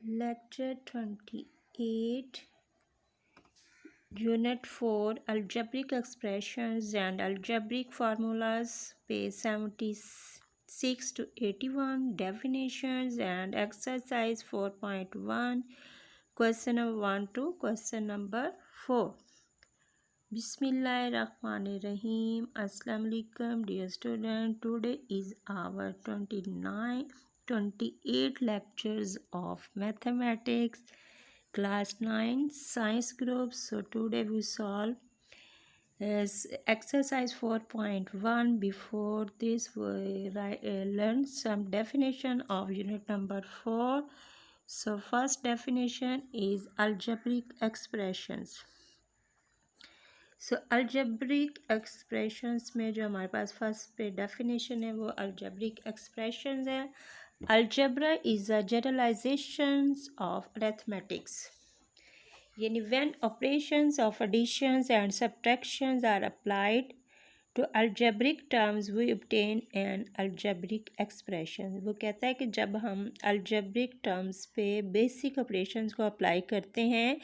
Lecture 28, Unit 4, Algebraic Expressions and Algebraic Formulas, page 76 to 81, Definitions and Exercise 4.1, question number 1 to question number 4. Bismillahirrahmanirrahim. Assalamu alaikum, dear student. Today is our 28 lectures of mathematics, class 9 science group. So today we solve exercise 4.1. Before this we learn some definition of unit number 4. So first definition is algebraic expressions. So algebraic expressions में जो हमारे पास first पे definition है वो algebraic expressions है. Algebra is a generalisations of arithmetics, यानी when operations of additions and subtractions are applied to algebraic terms we obtain an algebraic expression. वो कहता है कि जब हम अल्जेब्रिक टर्म्स पे बेसिक ऑपरेशंस को अप्लाई करते हैं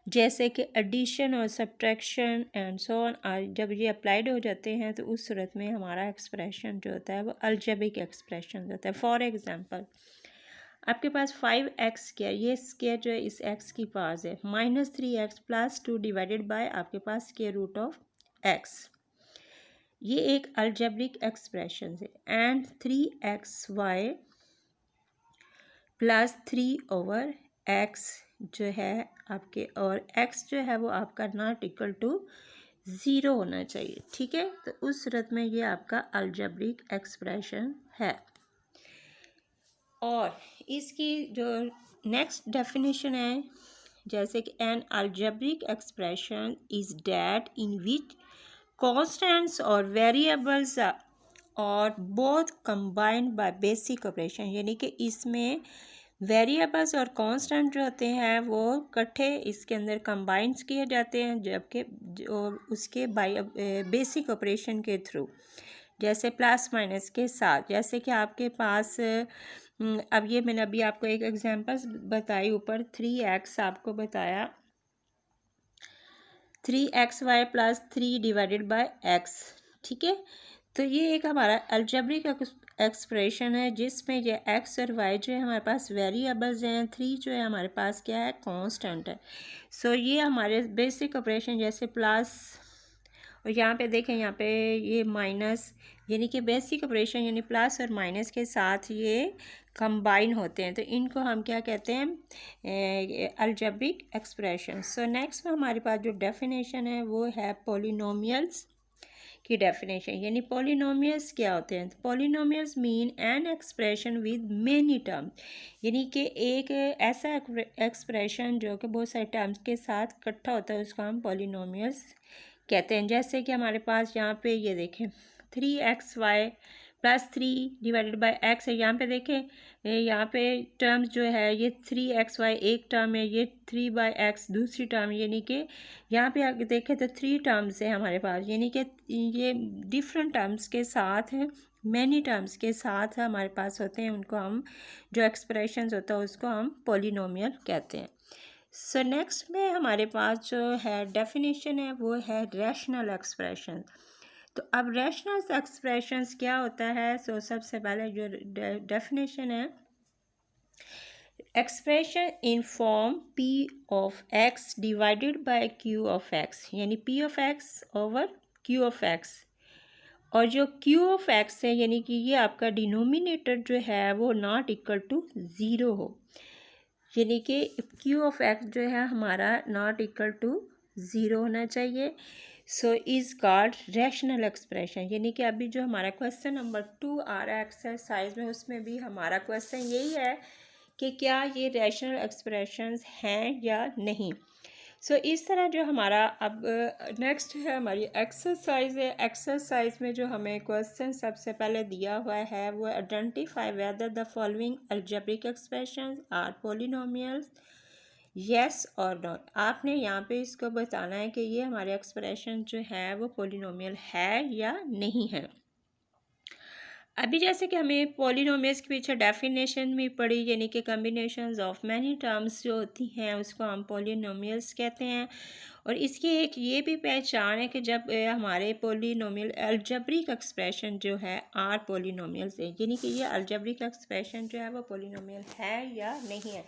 जैसे कि एडिशन और सब्ट्रैक्शन एंड सो ऑन, जब ये अप्लाइड हो जाते हैं तो उस सूरत में हमारा एक्सप्रेशन जो होता है वो अलजेब्रिक एक्सप्रेशन होता है. फॉर एग्जांपल आपके पास 5x स्क्वायर, ये स्क्वायर जो है इस x की पास है, -3x + 2 डिवाइडेड बाय आपके पास स्क्वायर रूट ऑफ x. ये एक अलजेब्रिक एक्सप्रेशन है. एंड 3xy + 3/x जो है आपके, और x जो है वो आपका नॉट इक्वल टू 0 होना चाहिए. ठीक है, तो उस सूरत में ये आपका अलजेब्रिक एक्सप्रेशन है. और इसकी जो नेक्स्ट डेफिनेशन है, जैसे कि an algebraic expression is that in which constants और वेरिएबल्स और both combined by basic operation, यानी कि इसमें वेरिएबल्स और कांस्टेंट जो होते हैं वो इकट्ठे इसके अंदर कंबाइंस किए जाते हैं, जबकि और उसके बाय बेसिक ऑपरेशन के थ्रू, जैसे प्लस माइनस के साथ. जैसे कि आपके पास अब ये मैंने अभी आपको एक एग्जांपल बताई, ऊपर 3x आपको बताया 3xy + 3 डिवाइडेड बाय x. ठीक है, तो ये एक हमारा अलजेब्रिक एक्सप्रेशन है जिसमें ये x और y जो है हमारे पास वेरिएबल्स हैं, 3 जो है हमारे पास क्या है, कांस्टेंट है. सो ये हमारे बेसिक ऑपरेशन जैसे प्लस, और यहाँ पे देखें यहाँ पे ये माइनस, यानी कि बेसिक ऑपरेशन यानी प्लस और माइनस के साथ ये कंबाइन होते हैं, तो इनको हम क्या कहते हैं, अलजेब्रिक एक्सप्रेशन. सो नेक्स्ट में हमारे पास जो डेफिनेशन है वो है पॉलिनोमियल्स की डेफिनेशन. यानी पॉलिनोमियल्स क्या होते हैं, polynomials mean an expression with many terms, यानी कि एक ऐसा एक्सप्रेशन जो कि बहुत सारे टर्म्स के साथ इकट्ठा होता है उसको हम पॉलिनोमियल्स कहते हैं. जैसे कि हमारे पास यहाँ पे ये देखें 3xy + 3 डिवाइडेड बाय x है. यहाँ पे देखें यहाँ पे टर्म्स जो है ये 3xy एक टर्म है, ये 3/x दूसरी टर्म, यानी कि यहाँ पे आगे देखें तो 3 टर्म्स है हमारे पास, यानी कि ये डिफरेंट टर्म्स के साथ हैं, मैनी टर्म्स के साथ हमारे पास होते हैं. उनको हम जो एक्सप्रेशंस होता है उसको हम पॉलिनोमियल कहते हैं. सो नेक्स्ट में हमारे पास जो है डेफिनेशन है वो है रैशनल एक्सप्रेशन. तो अब रैशनल एक्सप्रेशंस क्या होता है, सो सबसे पहले जो डेफिनेशन है, expression in form p of x divided by q of x, यानी p of x over q of x, और जो q ऑफ x है यानी कि ये आपका डिनोमिनेटर जो है वो नॉट इक्वल टू 0 हो, यानी कि q ऑफ x जो है हमारा नॉट इक्वल टू 0 होना चाहिए. So is called rational expression. यानी कि अभी जो हमारा क्वेश्चन नंबर 2 आ रहा है एक्सरसाइज में, उसमें भी हमारा क्वेश्चन यही है कि क्या ये रैशनल एक्सप्रेशंस हैं या नहीं. सो इस तरह जो हमारा अब नेक्स्ट है हमारी एक्सरसाइज है. एक्सरसाइज में जो हमें क्वेश्चन सबसे पहले दिया हुआ है वो identify whether the following algebraic expressions are polynomials, yes और नॉट. आपने यहाँ पे इसको बताना है कि ये हमारे एक्सप्रेशन जो है वो पॉलिनोमियल है या नहीं है. अभी जैसे कि हमें पॉलिनोमियल्स के पीछे डेफिनेशन भी पड़ी, यानी कि कम्बिनेशंस ऑफ मैनी टर्म्स जो होती हैं उसको हम पॉलिनोमियल्स कहते हैं। और इसकी एक ये भी पहचान है कि जब हमारे पॉलिनोमियल अलजेब्रिक एक्सप्रेशन जो है आर पॉलिनोमियल्स है, यानी कि ये अलजेब्रिक एक्सप्रेशन जो है वो पॉलिनोमियल है या नहीं है,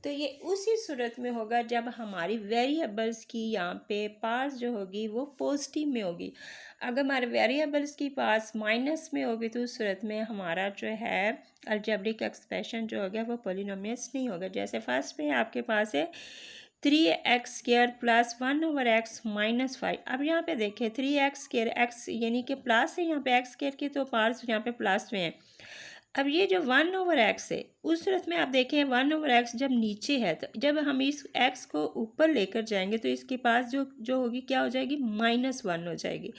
तो ये उसी सूरत में होगा जब हमारी वेरिएबल्स की यहाँ पे पास जो होगी वो पॉजिटिव में होगी। अगर हमारे वेरिएबल्स की पास माइनस में होगी तो उस सूरत में हमारा जो है अलजेब्रिक एक्सप्रेशन जो हो गया वो पॉलिनोमियल्स नहीं होगा। जैसे फर्स्ट में आपके पास है 3x² प्लस 1/x माइनस 5। अब यहाँ पे देखिए 3x² x यानी कि प्लस है, यहाँ पे x² की तो पार्ट्स यहाँ पे प्लस में है। अब ये जो 1/x है उस सूरत में आप देखें 1/x जब नीचे है, तो जब हम इस x को ऊपर लेकर जाएंगे तो इसके पास जो जो होगी क्या हो जाएगी, -1 हो जाएगी।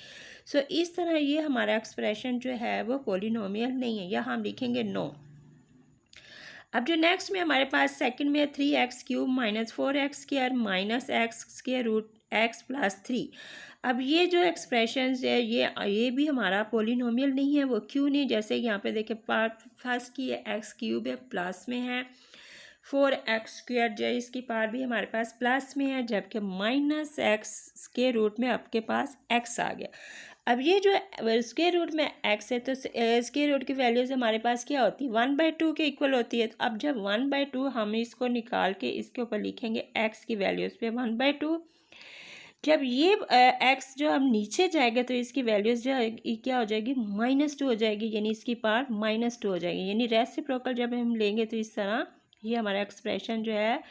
सो इस तरह ये हमारा एक्सप्रेशन जो है वो पॉलिनोमियल नहीं है, यहाँ हम लिखेंगे नो। अब जो नेक्स्ट में हमारे पास सेकंड में 3x³ minus 4x² minus x² plus 3। अब ये जो एक्सप्रेशंस है ये भी हमारा पॉलिनोमियल नहीं है। वो क्यों नहीं, जैसे यहाँ पे देखें पार्ट फर्स्ट की x³ है प्लस में है, 4x² जो इसकी पार्ट भी हमारे पास प्लस में है, जबकि -x में आपके पास x आ गया। अब ये जो स्क्वायर रूट में x है तो स्क्वायर रूट की वैल्यूज़ हमारे पास क्या होती है, 1/2 के इक्वल होती है। तो अब जब 1/2 हम इसको निकाल के इसके ऊपर लिखेंगे x की वैल्यूज़ पे 1/2। जब ये x जो हम नीचे जाएगा तो इसकी वैल्यूज़ जो क्या हो जाएगी, -2 हो जाएगी, यानी इसकी पावर -2 हो जाएगी, यानी रेसिप्रोकल जब हम लेंगे तो इस तरह ये हमारा एक्सप्रेशन जो है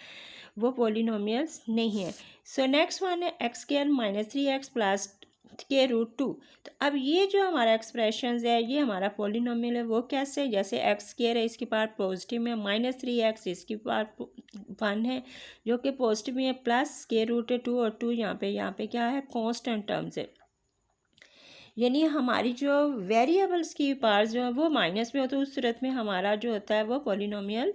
वो पॉलिनोमियल्स नहीं है। सो नेक्स्ट वन है x² माइनस 3x प्लस √2। तो अब ये जो हमारा एक्सप्रेशन है ये हमारा पॉलिनोमियल है। वो कैसे, जैसे x² है इसकी पावर पॉजिटिव में, -3x इसकी पावर 1 है जो कि पॉजिटिव में है, प्लस √2 और 2 यहाँ पे क्या है, कांस्टेंट टर्म्स है, यानी हमारी जो वेरिएबल्स की पावर जो है वो माइनस में हो, तो उस सूरत में हमारा जो होता है वो पॉलिनोमियल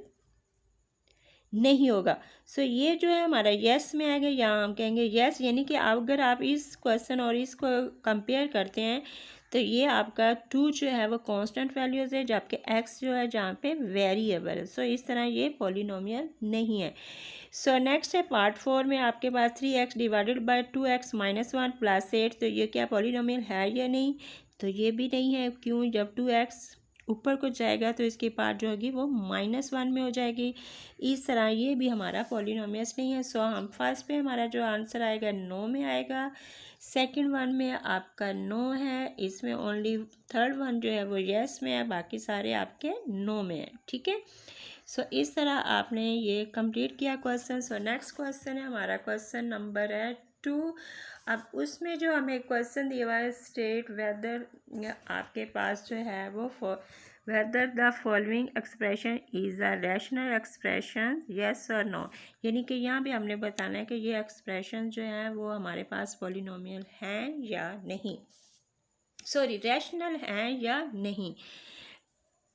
नहीं होगा। सो ये जो है हमारा यस में आएगा, यहाँ हम कहेंगे यस, यानी कि अगर आप इस क्वेश्चन और इसको कंपेयर करते हैं तो ये आपका 2 जो है वो कांस्टेंट वैल्यूज़ है, जबकि x जो है जहाँ पे वेरिएबल है। सो इस तरह ये पॉलिनोमियल नहीं है। सो नेक्स्ट है पार्ट 4 में आपके पास 3x divided by 2x minus 1 plus 8। तो ये क्या पॉलिनोमियल है या नहीं, तो ये भी नहीं है। क्यों, जब 2x ऊपर को जाएगा तो इसकी पार्ट जो होगी वो -1 में हो जाएगी। इस तरह ये भी हमारा पॉलिनोमियल्स नहीं है। सो हम फर्स्ट पे हमारा जो आंसर आएगा नो में आएगा, सेकंड वन में आपका नो है, इसमें ओनली थर्ड वन जो है वो यस में है, बाकी सारे आपके नो में है। ठीक है, सो इस तरह आपने ये कंप्लीट किया क्वेश्चन। सो नेक्स्ट क्वेश्चन है हमारा क्वेश्चन नंबर है 2। अब उसमें जो हमें क्वेश्चन दिया हुआ है स्टेट वेदर, आपके पास जो है वो weather the following expression is a rational expression yes और नो, यानी कि यहाँ भी हमने बताना है कि ये एक्सप्रेशन जो है वो हमारे पास पॉलिनोमियल हैं या नहीं, सॉरी रैशनल हैं या नहीं।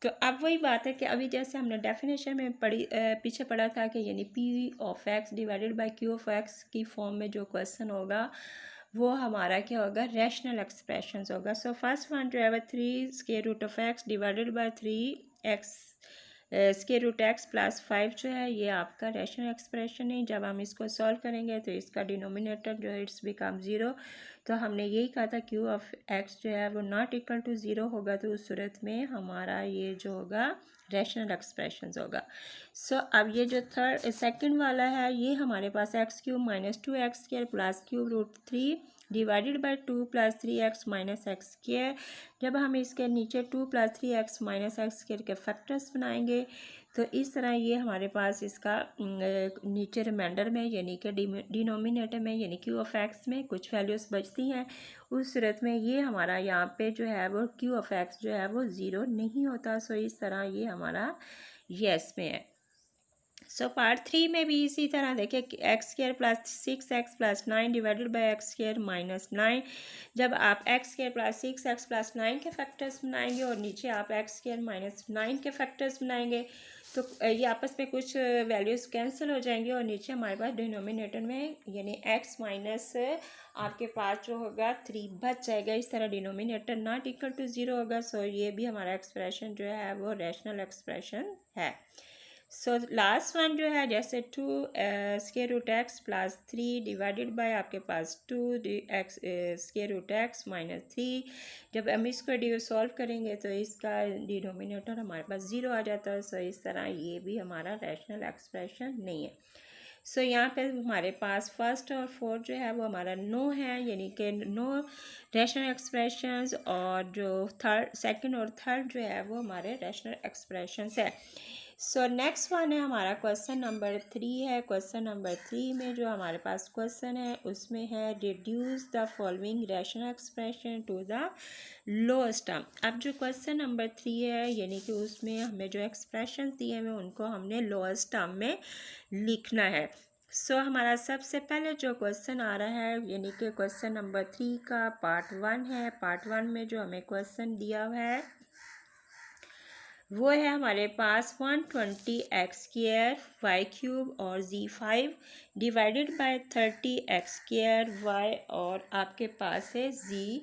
तो अब वही बात है कि अभी जैसे हमने डेफिनेशन में पीछे पढ़ा था कि यानी p(x) डिवाइडेड बाय q(x) की फॉर्म में जो क्वेश्चन होगा वो हमारा क्या होगा, रैशनल एक्सप्रेशंस होगा। सो फर्स्ट वन जो है वो 3√x divided by 3x √x plus 5 जो है ये आपका रैशनल एक्सप्रेशन है। जब हम इसको सॉल्व करेंगे तो इसका डिनोमिनेटर जो है इट्स बिकम 0। तो हमने यही कहा था q(x) जो है वो नॉट इक्वल टू 0 होगा, तो उस सूरत में हमारा ये जो होगा रैशनल एक्सप्रेशंस होगा। सो अब ये जो सेकंड वाला है ये हमारे पास x³ minus 2x² plus √3 divided bye 2 plus 3x minus x²। जब हम इसके नीचे 2 प्लस 3x माइनस x² के फैक्टर्स बनाएंगे तो इस तरह ये हमारे पास इसका नीचे रिमाइंडर में यानी कि डिनोमिनेटर में यानी q(x) में कुछ वैल्यूज़ बचती हैं। उस सूरत में ये हमारा यहाँ पे जो है वो q(x) जो है वो 0 नहीं होता। सो इस तरह ये हमारा यस में है। सो पार्ट 3 में भी इसी तरह देखिए x² plus 6x plus 9 divided by x² minus 9। जब आप x² प्लस 6x प्लस 9 के फैक्टर्स बनाएंगे और नीचे आप x² माइनस 9 के फैक्टर्स बनाएंगे तो ये आपस में कुछ वैल्यूज़ कैंसिल हो जाएंगी और नीचे हमारे पास डिनोमिनेटर में यानी x माइनस आपके पास जो होगा 3 बच जाएगा। इस तरह डिनोमिनेटर नॉट इक्वल टू 0 होगा। सो ये भी हमारा एक्सप्रेशन जो है वो रैशनल एक्सप्रेशन है। सो लास्ट वन जो है जैसे 2 square root x plus 3 divided by आपके पास 2 x square root x minus 3। जब हम इसको सॉल्व करेंगे तो इसका डिनोमिनेटर हमारे पास 0 आ जाता है। सो इस तरह ये भी हमारा रैशनल एक्सप्रेशन नहीं है। सो यहाँ पे हमारे पास फर्स्ट और फोर्थ जो है वो हमारा नो है, यानी कि नो रैशनल एक्सप्रेशंस, और जो थर्ड सेकंड और थर्ड जो है वो हमारे रैशनल एक्सप्रेशंस है। सो नेक्स्ट वन है हमारा क्वेश्चन नंबर 3 है। क्वेश्चन नंबर 3 में जो हमारे पास क्वेश्चन है उसमें है reduce the following rational expression to the lowest term. अब जो क्वेश्चन नंबर 3 है यानी कि उसमें हमें जो एक्सप्रेशन दिए हैं उनको हमने लोएस्ट टर्म में लिखना है। सो हमारा सबसे पहले जो क्वेश्चन आ रहा है यानी कि क्वेश्चन नंबर 3 का पार्ट 1 है। पार्ट 1 में जो हमें क्वेश्चन दिया हुआ है वो है हमारे पास 120 एक्स स्क्वायर वाई क्यूब और z5 divided by 30 x square y, और आपके पास है z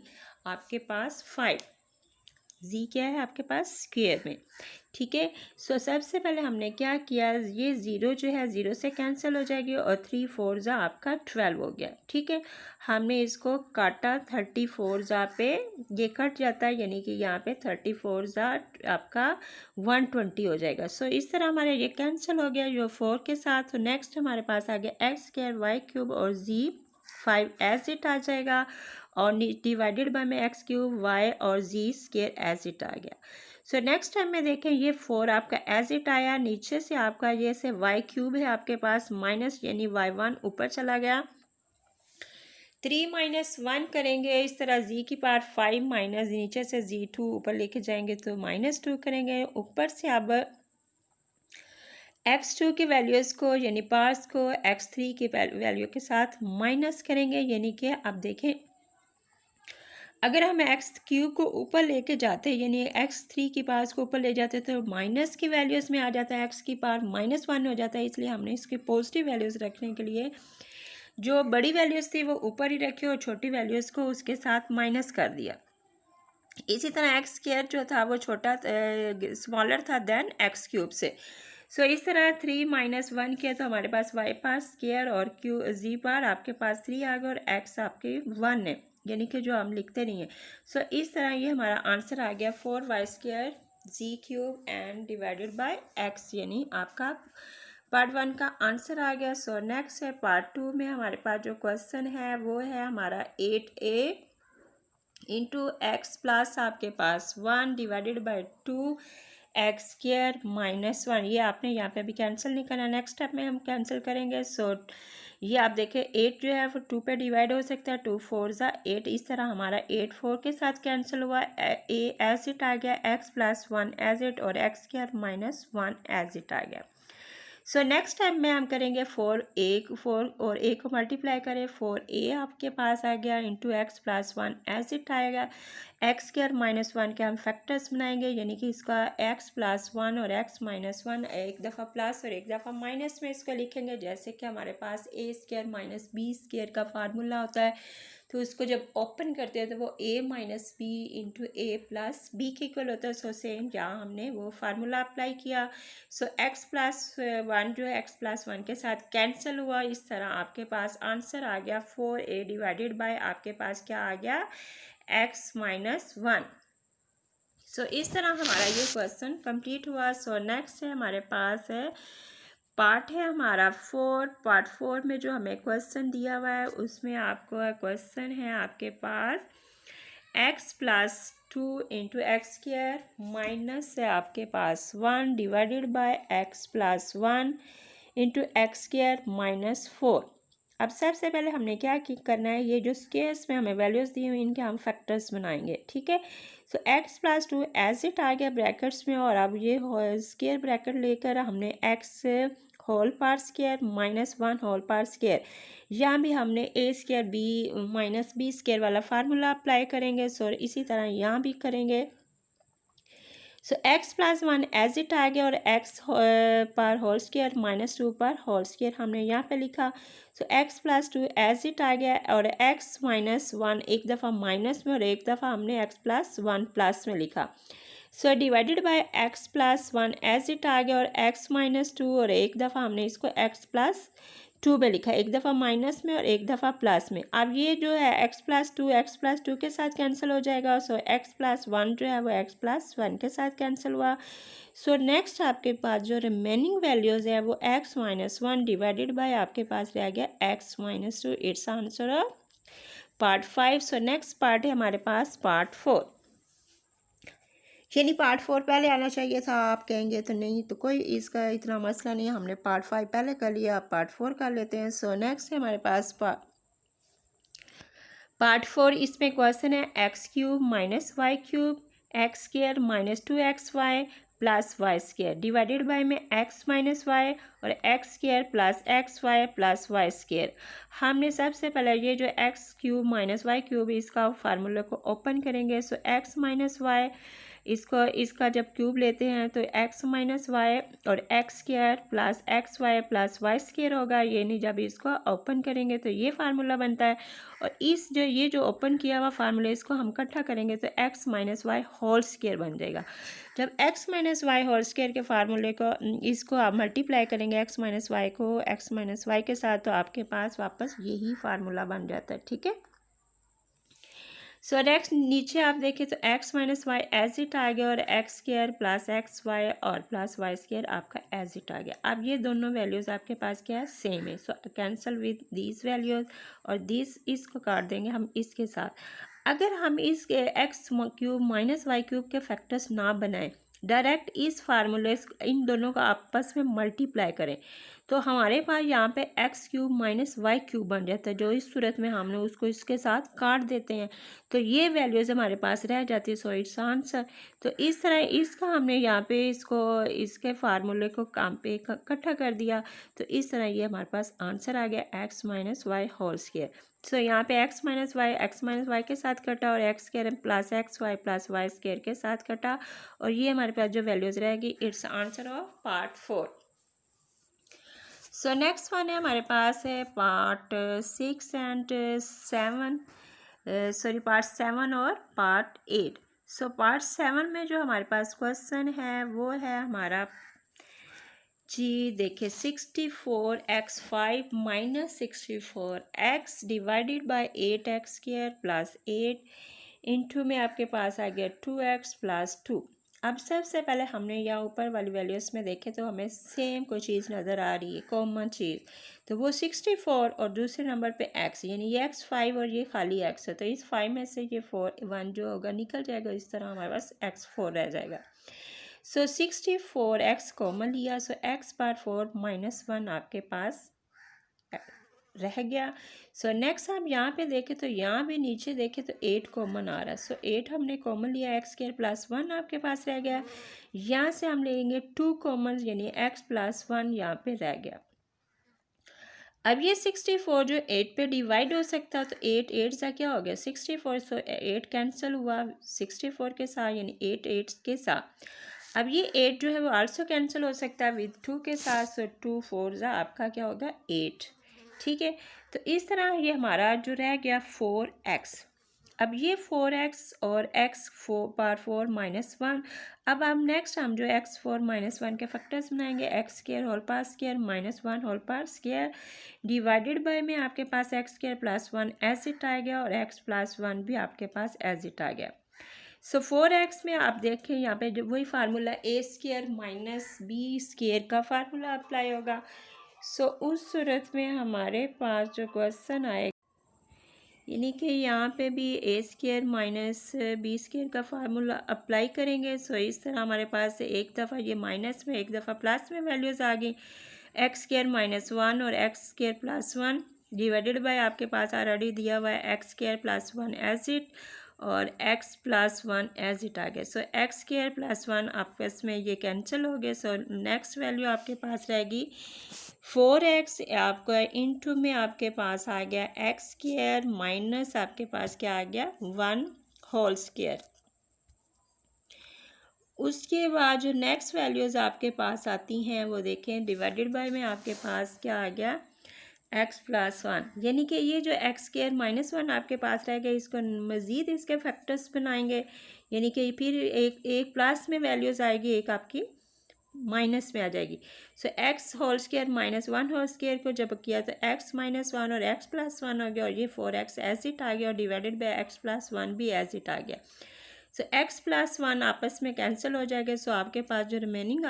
आपके पास 5। जी क्या है आपके पास स्क्वायर में, ठीक है। सो सबसे पहले हमने क्या किया, ये ज़ीरो जो है ज़ीरो से कैंसिल हो जाएगी और 3 4 ज़ा आपका 12 हो गया, ठीक है। हमने इसको काटा 34 ज़ा पे, ये कट जाता है यानी कि यहाँ पे 34 ज़ा आपका 120 हो जाएगा। सो इस तरह हमारे ये कैंसिल हो गया जो 4 के साथ। तो नेक्स्ट हमारे पास आ गया एक्स स्क्वायर वाई क्यूब और z5 एज इट आ जाएगा, और डिवाइडेड बाय में एक्स क्यूब वाई और जी स्क्वायर एज इट आ गया। सो नेक्स्ट टाइम में देखें ये 4 आपका एज इट आया, नीचे से आपका ये से वाई क्यूब है आपके पास माइनस यानी y1 ऊपर चला गया। 3 माइनस 1 करेंगे इस तरह जी की पार 5 माइनस नीचे से z2 ऊपर लेके जाएंगे तो -2 करेंगे। ऊपर से अब x2 की वैल्यूज़ को यानी पार्ट्स को x3 की वैल्यू के साथ माइनस करेंगे, यानी कि अब देखें अगर हम एक्स क्यूब को ऊपर लेके जाते हैं यानी x3 की पास को ऊपर ले जाते तो माइनस की वैल्यूज़ में आ जाता है, एक्स की पार -1 हो जाता है। इसलिए हमने इसकी पॉजिटिव वैल्यूज़ रखने के लिए जो बड़ी वैल्यूज़ थी वो ऊपर ही रखी और छोटी वैल्यूज़ को उसके साथ माइनस कर दिया। इसी तरह एक्स स्क्वायर जो था वो छोटा स्मॉलर था देन एक्स क्यूब से। सो इस तरह 3 माइनस 1 किया तो हमारे पास वाई पास स्क्वायर और क्यू जी पार आपके पास 3 आ गया और एक्स आपके 1 है, यानी कि जो हम लिखते नहीं हैं। सो इस तरह ये हमारा आंसर आ गया 4y square z cube and divided by x, यानी आपका पार्ट 1 का आंसर आ गया। सो नेक्स्ट है पार्ट 2 में हमारे पास जो क्वेश्चन है वो है हमारा 8a इंटू एक्स प्लस आपके पास 1 divided by 2 x square minus 1। ये आपने यहाँ पे अभी कैंसिल नहीं करना, नेक्स्ट स्टेप में हम कैंसिल करेंगे। सो ये आप देखें 8 जो है वो 2 पे डिवाइड हो सकता है, 2 4 ज़ा 8। इस तरह हमारा 8 4 के साथ कैंसिल हुआ, ए एज इट आ गया, एक्स प्लस 1 एज इट और x square minus 1 as it आ गया। सो नेक्स्ट टाइम में हम करेंगे 4 और ए को मल्टीप्लाई करें, 4a आपके पास आ गया into x plus 1 as it आएगा। एक्स स्क्वायर माइनस 1 के हम फैक्टर्स बनाएंगे, यानी कि इसका एक्स प्लस 1 और एक्स माइनस 1 एक दफ़ा प्लस और एक दफ़ा माइनस में इसको लिखेंगे, जैसे कि हमारे पास ए स्क्वायर माइनस बी स्क्वायर का फार्मूला होता है। तो उसको जब ओपन करते हैं तो वो a minus b into a plus b के इक्वल होता है। सो सेम यहाँ हमने वो फार्मूला अप्लाई किया। सो x प्लस 1 जो है x प्लस 1 के साथ कैंसिल हुआ। इस तरह आपके पास आंसर आ गया 4a डिवाइडेड बाय आपके पास क्या आ गया x माइनस 1। सो इस तरह हमारा ये क्वेश्चन कंप्लीट हुआ। सो नेक्स्ट है हमारे पास है पार्ट है हमारा 4। पार्ट 4 में जो हमें क्वेश्चन दिया हुआ है उसमें आपको क्वेश्चन है आपके पास x plus 2 into x square minus है आपके पास 1 divided bye x plus 1 into x square minus 4। अब सबसे पहले हमने क्या करना है, ये जो स्क्वायर्स में हमें वैल्यूज़ दी हुई इनके हम फैक्टर्स बनाएंगे, ठीक है। सो x प्लस 2 एज इट आ गया ब्रैकेट्स में, और अब ये स्क्वायर ब्रैकेट लेकर हमने x होल पार स्क्वायर माइनस 1 होल पार स्क्वायर, यहाँ भी हमने A square B minus B square वाला फार्मूला अप्लाई करेंगे। सो इसी तरह यहाँ भी करेंगे। So X plus one as it आ गया और एक्स पर होल स्क्वायर माइनस टू पर होल स्क्वायर हमने यहाँ पे लिखा। So X plus two as it आ गया और एक्स माइनस वन एक दफ़ा माइनस में और एक दफ़ा हमने एक्स प्लस वन प्लस में लिखा। So divided by x plus one as it आ गया और एक्स माइनस टू और एक दफ़ा हमने इसको एक्स प्लस टू में लिखा, एक दफ़ा माइनस में और एक दफ़ा प्लस में। अब ये जो है एक्स प्लस टू के साथ कैंसिल हो जाएगा। सो एक्स प्लस वन जो है वो एक्स प्लस वन के साथ कैंसिल हुआ। सो नेक्स्ट आपके पास जो रिमेनिंग वैल्यूज़ है वो x minus one divided by आपके पास रह गया x minus two. It's answer of part 5। So next part है हमारे पास पार्ट 4, यानी पार्ट 4 पहले आना चाहिए था। आप कहेंगे तो नहीं, तो कोई इसका इतना मसला नहीं है, हमने पार्ट 5 पहले कर लिया, आप पार्ट 4 कर लेते हैं। सो नेक्स्ट है हमारे पास पार्ट 4। इसमें क्वेश्चन है x cube minus y cube x square minus two x y plus y square divided by में एक्स माइनस वाई और x square plus y square. हमने सबसे पहले ये जो x cube minus y cube इसका फार्मूला को ओपन करेंगे। सो एक्स माइनस वाई इसका जब क्यूब लेते हैं तो एक्स माइनस वाई और x square plus y square होगा। ये नहीं, जब इसको ओपन करेंगे तो ये फार्मूला बनता है और ये जो ओपन किया हुआ फार्मूला इसको हम इकट्ठा करेंगे तो x minus y whole square बन जाएगा। जब x minus y whole square के फार्मूले को इसको आप मल्टीप्लाई करेंगे एक्स माइनस वाई के साथ, तो आपके पास वापस यही फार्मूला बन जाता है। ठीक है। सो नेक्स्ट नीचे आप देखें तो x minus y as it आ गया और x square plus x y और प्लस वाई स्क्वायर आपका एज इट आ गया। अब ये दोनों वैल्यूज़ आपके पास क्या है, सेम है। So cancel with these values और दीज इसको काट देंगे हम इसके साथ। अगर हम इस x cube minus y cube के फैक्टर्स ना बनाएं, डायरेक्ट इस फार्मूले इन दोनों का आपस में मल्टीप्लाई करें तो हमारे पास यहाँ पे x cube minus y cube बन जाता है, जो इस सूरत में हमने उसको इसके साथ काट देते हैं तो ये वैल्यूज़ हमारे पास रह जाती है। So it's answer. तो इस तरह इसका हमने यहाँ पे इसके फार्मूले को काम पे इकट्ठा कर दिया तो इस तरह ये हमारे पास आंसर आ गया x minus y whole square. So यहाँ पे एक्स माइनस वाई के साथ कटा और x square plus y square के साथ कटा और ये हमारे पास जो वैल्यूज़ रहेगी it's answer of part 4। So next one है हमारे पास है पार्ट 6 एंड 7, पार्ट 7 और पार्ट 8। सो पार्ट 7 में जो हमारे पास क्वेश्चन है वो है हमारा जी देखिए 64x5 minus 64x divided by 8x square plus 8 into में आपके पास आ गया 2x प्लस 2। अब सबसे पहले हमने यहाँ ऊपर वाली वैल्यूज़ में देखे तो हमें सेम कोई चीज़ नज़र आ रही है, कॉमन चीज़, तो वो 64 और दूसरे नंबर पे x, यानी ये x 5 और ये खाली x है तो इस 5 में से ये 1 जो होगा निकल जाएगा, इस तरह हमारे पास x 4 रह जाएगा। सो 64x कॉमन लिया, सो x बार 4 माइनस 1 आपके पास रह गया। सो नेक्स्ट आप यहाँ पे देखें तो यहाँ भी नीचे देखें तो 8 कॉमन आ रहा है। सो 8 हमने कॉमन लिया, एक्स स्क्वायर प्लस 1 आपके पास रह गया। यहाँ से हम लेंगे 2 कॉमन यानी x प्लस 1 यहाँ पे रह गया। अब ये 64 जो 8 पे डिवाइड हो सकता तो 8 सा क्या हो गया 64। सो 8 कैंसिल हुआ 64 के साथ, यानी 8 के साथ। अब ये 8 जो है वो आल्सो कैंसिल हो सकता है विद 2 के साथ। सो 2 4 ज़ा आपका क्या होगा 8। ठीक है, तो इस तरह ये हमारा जो रह गया 4x। अब ये 4x और x पावर 4 माइनस 1। अब नेक्स्ट हम जो x 4 माइनस 1 के फैक्टर्स बनाएंगे, x square whole power square minus 1 whole power square divided by में आपके पास x square plus 1 as it आ गया और x प्लस 1 भी आपके पास एज इट आ गया। सो 4x में आप देखें यहाँ पे जो वही फार्मूला ए स्क्वायर माइनस बी स्क्वायर का फार्मूला अप्लाई होगा। सो उस सूरत में हमारे पास जो क्वेश्चन आएगा, यानी कि यहाँ पे भी ए स्क्वायर माइनस बी स्क्वायर का फार्मूला अप्लाई करेंगे। सो इस तरह हमारे पास एक दफ़ा ये माइनस में एक दफ़ा प्लस में वैल्यूज़ आ गई, एक्स स्क्वायर माइनस 1 और x square plus 1 divided by आपके पास ऑलरेडी दिया हुआ है x square plus 1 as it और x प्लस 1 एज इट आ गया। सो एक्स स्क्वायर प्लस 1 आपस में ये कैंसिल हो गए। सो नेक्स्ट वैल्यू आपके पास रहेगी 4x आपका इनटू में आपके पास आ गया एक्स स्क्वायर माइनस आपके पास क्या आ गया 1 होल स्क्वायर। उसके बाद जो नेक्स्ट वैल्यूज़ आपके पास आती हैं वो देखें, डिवाइडेड बाय में आपके पास क्या आ गया, x+1, यानी कि ये जो x² - 1 आपके पास रह गया, इसको मज़ीद इसके फैक्टर्स बनाएंगे, यानी कि फिर एक प्लस में वैल्यूज़ आएगी, एक आपकी माइनस में आ जाएगी। सो x² - 1 को जब किया तो x-1 और x+1 हो गया, और ये 4x एज इट आ गया, और डिवाइडेड बाय x+1 भी एज इट आ गया। सो x+1 आपस में कैंसिल हो जाएगा। सो आपके पास जो रिमेनिंग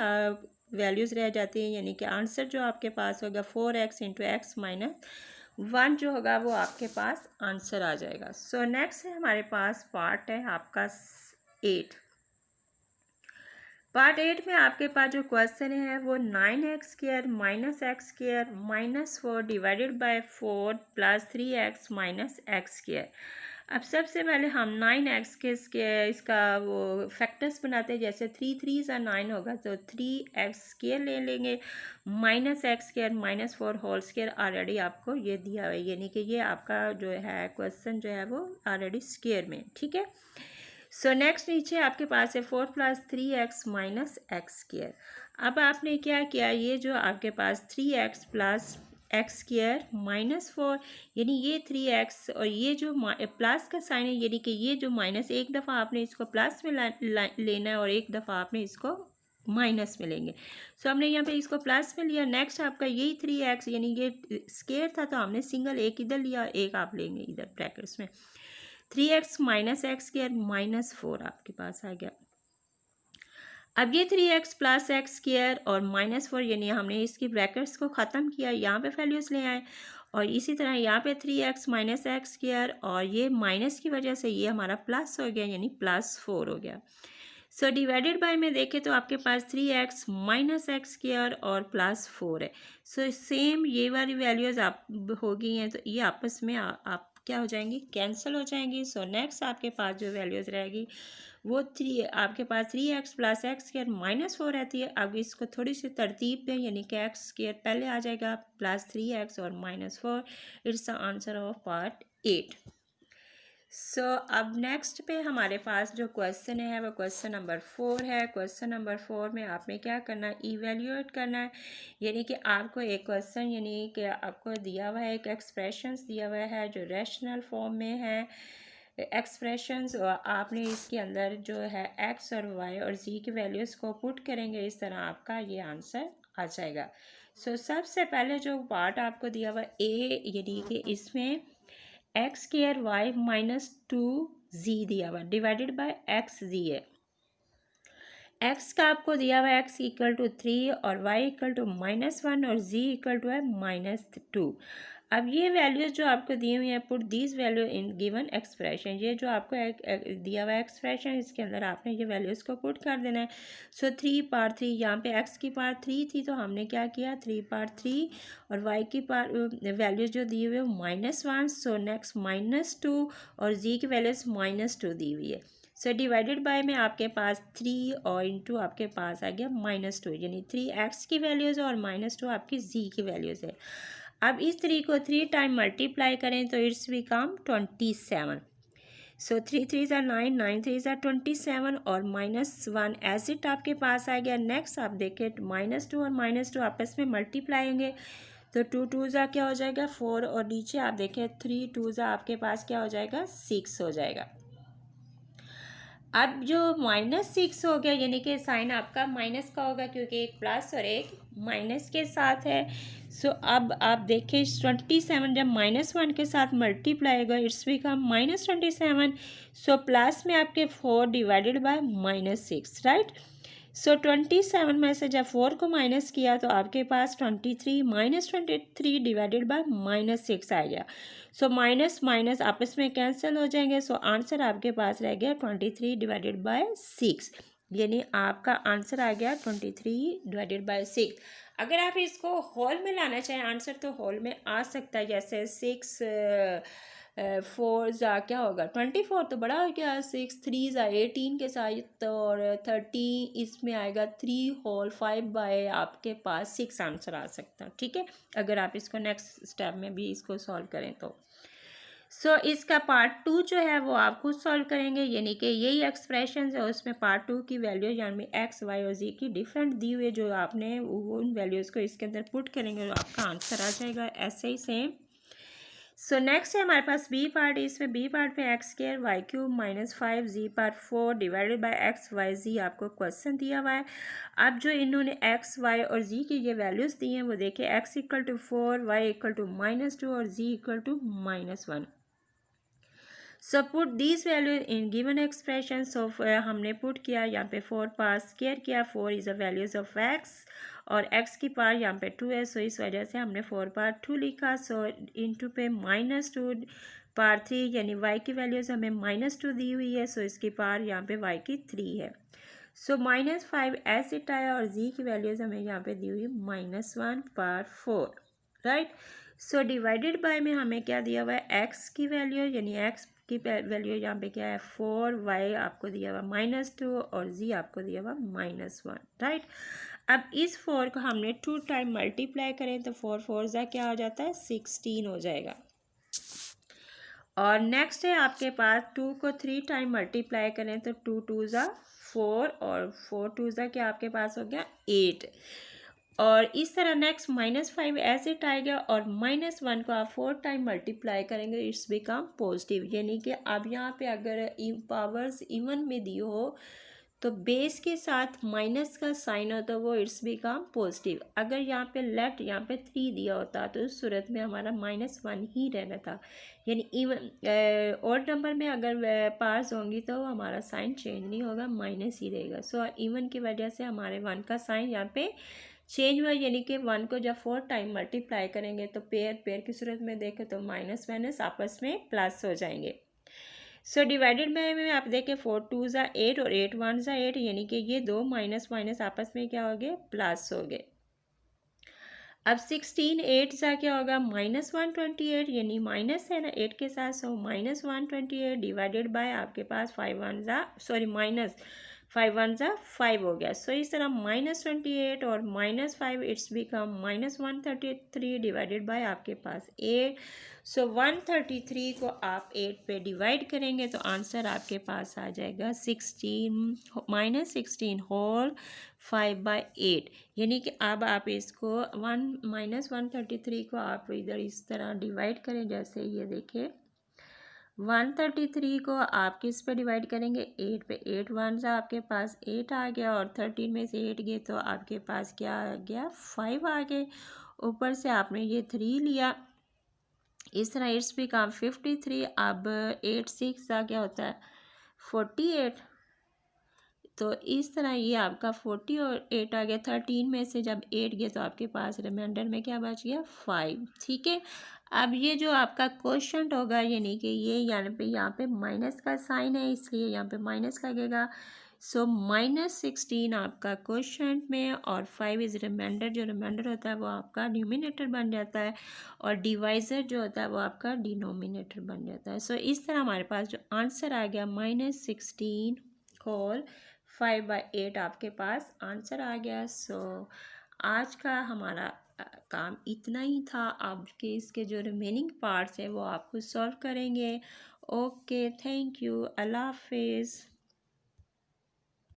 वैल्यूज़ रह जाती हैं, यानी कि आंसर जो आपके पास होगा 4x × x-1 जो होगा वो आपके पास आंसर आ जाएगा। सो नेक्स्ट है हमारे पास पार्ट है आपका 8। पार्ट 8 में आपके पास जो क्वेश्चन है वो 9x² - x² - 4 divided bye 4 + 3x - x²। अब सबसे पहले हम 9x के इसका वो फैक्टर्स बनाते हैं, जैसे 3 3 सा 9 होगा तो 3x² ले लेंगे, -x² - 4 होल स्क्वायर ऑलरेडी आपको ये दिया हुआ है, यानी कि ये आपका जो है क्वेश्चन जो है वो ऑलरेडी स्क्वायर में, ठीक है। सो नेक्स्ट नीचे आपके पास है 4 + 3x - x²। अब आपने क्या किया, ये जो आपके पास 3x + x² - 4, यानी ये 3x और ये जो प्लस का साइन है, यानी कि ये जो माइनस, एक दफ़ा आपने इसको प्लस में लेना है और एक दफ़ा आपने इसको माइनस में लेंगे। सो हमने यहाँ पे इसको प्लस में लिया। नेक्स्ट आपका यही 3x, यानी ये स्क्वायर था तो हमने सिंगल एक इधर लिया, एक आप लेंगे इधर ब्रैकेट्स में। 3x - x² - 4 आपके पास आ गया। अब ये 3x + x² और -4, यानी हमने इसकी ब्रैकेट्स को ख़त्म किया, यहाँ पे वैल्यूज़ ले आए, और इसी तरह यहाँ पे 3x - x² और ये माइनस की वजह से ये हमारा प्लस हो गया, यानी +4 हो गया। सो डिवाइडेड बाय में देखें तो आपके पास 3x - x² और +4 है। सो सेम ये वाली वैल्यूज़ आप हो गई हैं, तो ये आपस में आप क्या हो जाएंगी, कैंसिल हो जाएंगी। सो नेक्स्ट आपके पास जो वैल्यूज़ रहेगी वो आपके पास 3x + x² - 4 रहती है। अब इसको थोड़ी सी तरतीब दें, यानी कि x² पहले आ जाएगा, +3x और -4। It's the answer of part 8। सो अब नेक्स्ट पे हमारे पास जो क्वेश्चन है वो क्वेश्चन नंबर 4 है। क्वेश्चन नंबर 4 में आपने क्या करना है, इवेल्यूएट करना है, यानी कि आपको एक क्वेश्चन, यानी कि आपको दिया हुआ है, एक एक्सप्रेशंस दिया हुआ है जो रैशनल फॉर्म में है एक्सप्रेशंस, और आपने इसके अंदर जो है x और y और z की वैल्यूज़ को पुट करेंगे, इस तरह आपका ये आंसर आ जाएगा। सो सबसे पहले जो पार्ट आपको दिया हुआ a, यानी कि इसमें x² y - 2z दिया हुआ, डिवाइडेड बाय xz है। x का आपको दिया हुआ है x = 3 और y = -1 और z = -2। अब ये वैल्यूज़ जो आपको दी हुई हैं, put these value in given expression, ये जो आपको दिया हुआ है एक्सप्रेशन, इसके अंदर आपने ये वैल्यूज़ को पुट कर देना है। सो 3/3, यहाँ पे x की पावर 3 थी तो हमने क्या किया, 3/3, और y की पावर वैल्यूज़ जो दी हुई है -1, सो नेक्स्ट -2, और z की वैल्यूज़ -2 दी हुई है। सो डिवाइडेड बाय में आपके पास 3 और इंटू आपके पास आ गया -2, यानी 3x की वैल्यूज़ और -2 आपकी z की वैल्यूज़ है। अब इस 3 को 3 टाइम मल्टीप्लाई करें तो इट्स बिकम 27। सो 3 3 ज़ा 9, 9 3 ज़ा 27, और -1 एज इट आपके पास आ गया। नेक्स्ट आप देखें -2 और -2 आपस में मल्टीप्लाई होंगे तो 2 2 ज़ा क्या हो जाएगा, 4, और नीचे आप देखें 3 2 ज़ा आपके पास क्या हो जाएगा, 6 हो जाएगा। अब जो -6 हो गया, यानी कि साइन आपका माइनस का होगा, क्योंकि एक प्लस और एक माइनस के साथ है। सो अब आप देखें 27 जब -1 के साथ मल्टीप्लाई होगा, इट्स बिकम -27। सो प्लस में आपके 4 डिवाइडेड बाय -6, राइट। सो 27 में से जब 4 को माइनस किया तो आपके पास 23 -23 डिवाइडेड बाय -6 आ गया। सो माइनस माइनस आपस में कैंसिल हो जाएंगे। सो आंसर आपके पास रह गया 23 डिवाइडेड बाय 6, यानी आपका आंसर आ गया 23 डिवाइडेड बाय 6। अगर आप इसको होल में लाना चाहें आंसर तो होल में आ सकता है, जैसे 6 4 ज़ा क्या होगा 24, तो बड़ा हो गया, 6 3 ज़ा 18 के साथ, और 30 इसमें आएगा 3 होल 5 बाय आपके पास 6 आंसर आ सकता है, ठीक है, अगर आप इसको नेक्स्ट स्टेप में भी इसको सॉल्व करें तो। सो इसका पार्ट 2 जो है वो आप खुद सॉल्व करेंगे, यानी कि यही एक्सप्रेशन है, उसमें पार्ट 2 की वैल्यू यानी एक्स वाई और जी की डिफरेंट दी हुई जो आपने वो उन वैल्यूज़ को इसके अंदर पुट करेंगे और आपका आंसर आ जाएगा। ऐसे ही सेम। सो नेक्स्ट है हमारे पास बी पार्ट। इसमें बी पार्ट पे x square y cube minus 5 z part 4 divided by x y z आपको क्वेश्चन दिया हुआ है। अब जो इन्होंने एक्स वाई और जी की ये वैल्यूज़ दी हैं वो देखिए, x equal to 4, y equal to -2 और z equal to -1। So put this value in given expression. So हमने पुट किया यहाँ पे 4 पार स्केयर किया, 4 is the values of x और x की पार यहाँ पे 2 है, सो इस वजह से हमने 4 पार 2 लिखा। सो इनटू पे -2 पार 3 यानी y की वैल्यूज़ हमें -2 दी हुई है, सो इसकी पार यहाँ पे y की 3 है। सो -5 ऐसे इट आया और z की वैल्यूज़ हमें यहाँ पे दी हुई -1 पार 4, राइट। सो डिवाइडेड बाय में हमें क्या दिया हुआ है, x की वैल्यू यानी x की वैल्यू यहाँ पे क्या है 4, y आपको दिया हुआ -2 और z आपको दिया हुआ -1, राइट। अब इस 4 को हमने 2 टाइम मल्टीप्लाई करें तो 4 4 ज़ा क्या हो जाता है 16 हो जाएगा। और नेक्स्ट है आपके पास 2 को 3 टाइम मल्टीप्लाई करें तो 2 2 ज़ा 4 और 4 2 ज़ा क्या आपके पास हो गया 8। और इस तरह नेक्स्ट -5 ऐसे इट आएगा और -1 को आप 4 टाइम मल्टीप्लाई करेंगे, इट्स बिकम पॉजिटिव। यानी कि अब यहाँ पे अगर पावर्स इवन में दी हो तो बेस के साथ माइनस का साइन हो तो वो इट्स बिकम पॉजिटिव। अगर यहाँ पे लेट यहाँ पे 3 दिया होता तो उस सूरत में हमारा -1 ही रहना था। यानी इवन ऑड नंबर में अगर पार्स होंगी तो हमारा साइन चेंज नहीं होगा, माइनस ही रहेगा। सो इवन की वजह से हमारे 1 का साइन यहाँ पे चेंज हुआ, यानी कि 1 को जब 4 टाइम मल्टीप्लाई करेंगे तो पेयर की सूरत में देखें तो माइनस माइनस आपस में प्लस हो जाएंगे। सो डिवाइडेड बाय में आप देखें 4 2 ज़ा 8 और 8 1 ज़ा 8, यानी कि ये दो माइनस माइनस आपस में क्या हो गए प्लस हो गए। अब 16 8 ज़ा क्या होगा -128, यानी माइनस है ना 8 के साथ, सो -128 डिवाइडेड बाय आपके पास 5 1 ज़ा सॉरी माइनस 5 1 ज़ा 5 हो गया। सो इस तरह -28 और -5 इट्स बिकम -133 डिवाइडेड बाय आपके पास 8। सो 133 को आप 8 पे डिवाइड करेंगे तो आंसर आपके पास आ जाएगा 16 होल 5/8। यानी कि अब आप इसको 133 को आप इधर इस तरह डिवाइड करें, जैसे ये देखिए 133 को आप किस पे डिवाइड करेंगे 8 पे। 8 1 सा आपके पास 8 आ गया और 13 में से 8 गए तो आपके पास क्या आ गया 5 आ गए। ऊपर से आपने ये 3 लिया, इस तरह इट्स बिकम 53। अब 8 6 का क्या होता है 48, तो इस तरह ये आपका 40 और 8 आ गया। 13 में से जब 8 गया तो आपके पास रिमाइंडर में क्या बच गया 5, ठीक है। अब ये जो आपका क्वेश्चन होगा यानी कि ये यहाँ पे माइनस का साइन है इसलिए यहाँ पे माइनस लगेगा। सो -16 आपका क्वेश्चन में और 5 इज़ रिमाइंडर, जो रिमाइंडर होता है वो आपका न्यूमिनेटर बन जाता है और डिवाइज़र जो होता है वो आपका डिनोमिनेटर बन जाता है। सो इस तरह हमारे पास जो आंसर आ गया -16 होल 5/8 आपके पास आंसर आ गया। सो आज का हमारा काम इतना ही था। आपके इसके जो रिमेनिंग पार्ट्स हैं वो आप खुद सॉल्व करेंगे। ओके, थैंक यू, अल्लाह हाफिज़।